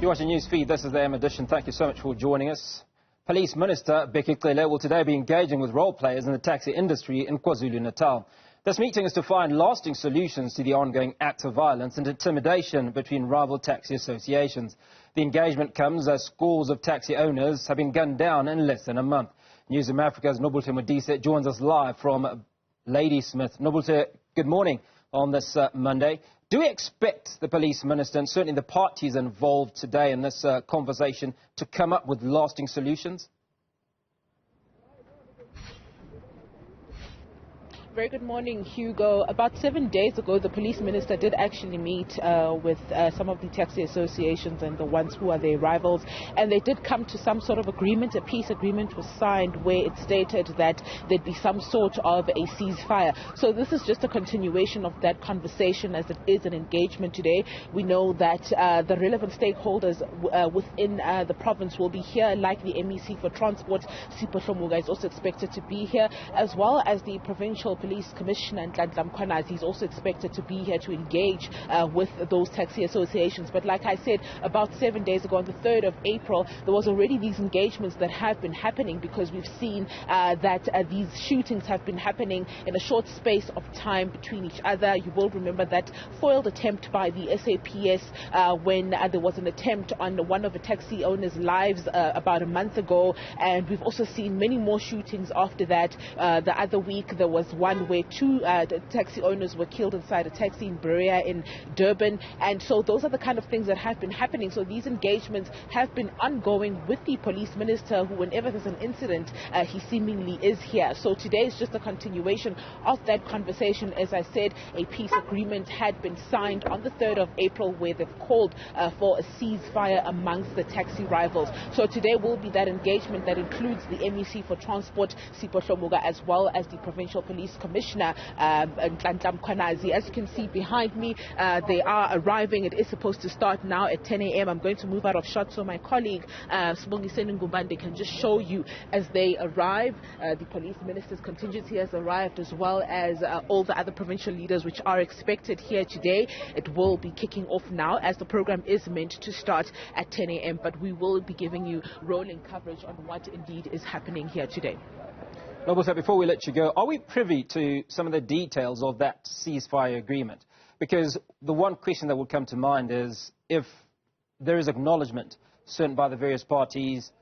You're watching Newsfeed. This is the AM edition. Thank you so much for joining us. Police Minister Bheki Cele will today be engaging with role players in the taxi industry in KwaZulu-Natal. This meeting is to find lasting solutions to the ongoing acts of violence and intimidation between rival taxi associations. The engagement comes as scores of taxi owners have been gunned down in less than a month. Newzroom Afrika's Nobuhle Modise joins us live from Ladysmith. Nobuhle, good morning on this Monday. Do we expect the police minister and certainly the parties involved today in this conversation to come up with lasting solutions? Very good morning, Hugo. About 7 days ago, the police minister did actually meet with some of the taxi associations and the ones who are their rivals, and they did come to some sort of agreement. A peace agreement was signed where it stated that there'd be some sort of a ceasefire. So this is just a continuation of that conversation, as it is an engagement today. We know that the relevant stakeholders within the province will be here, like the MEC for Transport, Sipohlo Muga, is also expected to be here, as well as the provincial Police Commissioner Newzroom. He's also expected to be here to engage with those taxi associations. But like I said, about 7 days ago, on the 3rd of April, there was already these engagements that have been happening, because we've seen that these shootings have been happening in a short space of time between each other. You will remember that foiled attempt by the SAPS when there was an attempt on one of the taxi owners' lives about a month ago, and we've also seen many more shootings after that. The other week there was one where two taxi owners were killed inside a taxi in Berea in Durban, and so those are the kind of things that have been happening. So these engagements have been ongoing with the police minister, who whenever there's an incident, he seemingly is here. So today is just a continuation of that conversation. As I said, a peace agreement had been signed on the 3rd of April where they've called for a ceasefire amongst the taxi rivals. So today will be that engagement that includes the MEC for Transport, Sipohlo Muga, as well as the Provincial Police Commissioner Newzroom. As you can see behind me, they are arriving. It is supposed to start now at 10 a.m. I'm going to move out of shot so my colleague Sibongiseni Ngumbande can just show you as they arrive. The police minister's contingency has arrived, as well as all the other provincial leaders which are expected here today. It will be kicking off now, as the program is meant to start at 10 a.m. but we will be giving you rolling coverage on what indeed is happening here today. Nobuhle, before we let you go, are we privy to some of the details of that ceasefire agreement? Because the one question that would come to mind is if there is acknowledgement, certain by the various parties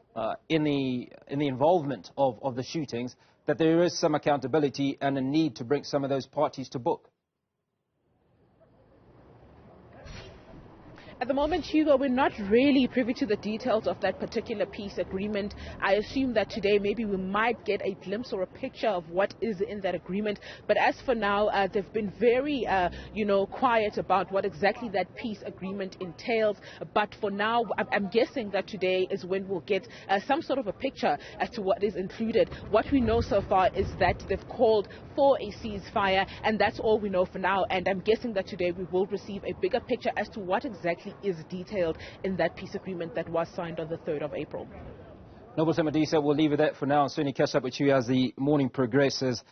in the involvement of the shootings, that there is some accountability and a need to bring some of those parties to book. At the moment, Hugo, we're not really privy to the details of that particular peace agreement. I assume that today maybe we might get a glimpse or a picture of what is in that agreement. But as for now, they've been very, quiet about what exactly that peace agreement entails. But for now, I'm guessing that today is when we'll get some sort of a picture as to what is included. What we know so far is that they've called for a ceasefire, and that's all we know for now. And I'm guessing that today we will receive a bigger picture as to what exactly is detailed in that peace agreement that was signed on the 3rd of April. Nobuhle Modise, we'll leave it there for now and certainly catch up with you as the morning progresses.